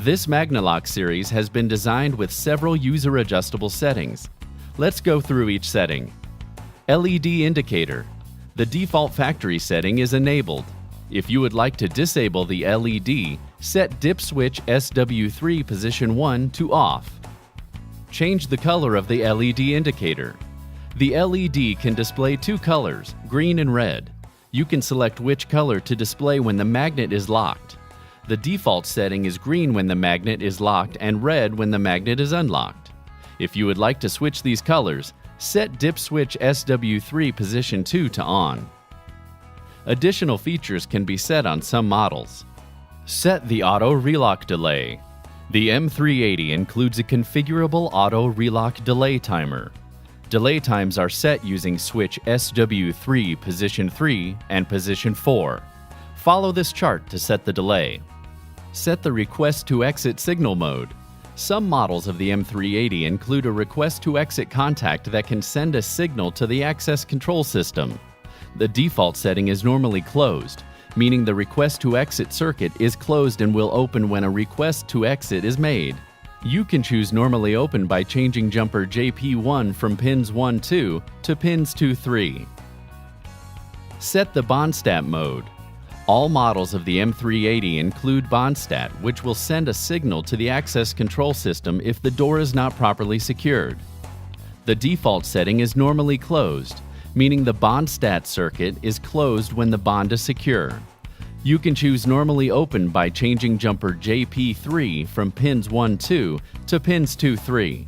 This Magnalock series has been designed with several user-adjustable settings. Let's go through each setting. LED indicator. The default factory setting is enabled. If you would like to disable the LED, set dip switch SW3 position 1 to off. Change the color of the LED indicator. The LED can display two colors, green and red. You can select which color to display when the magnet is locked. The default setting is green when the magnet is locked and red when the magnet is unlocked. If you would like to switch these colors, set dip switch SW3 position 2 to on. Additional features can be set on some models. Set the auto relock delay. The M380 includes a configurable auto relock delay timer. Delay times are set using switch SW3 position 3 and position 4. Follow this chart to set the delay. Set the request to exit signal mode. Some models of the M380 include a request to exit contact that can send a signal to the access control system. The default setting is normally closed, meaning the request to exit circuit is closed and will open when a request to exit is made. You can choose normally open by changing jumper JP1 from pins 1-2 to pins 2-3. Set the bond stat mode. All models of the M380 include bond stat, which will send a signal to the access control system if the door is not properly secured. The default setting is normally closed, meaning the bond stat circuit is closed when the bond is secure. You can choose normally open by changing jumper JP3 from pins 1-2 to pins 2-3.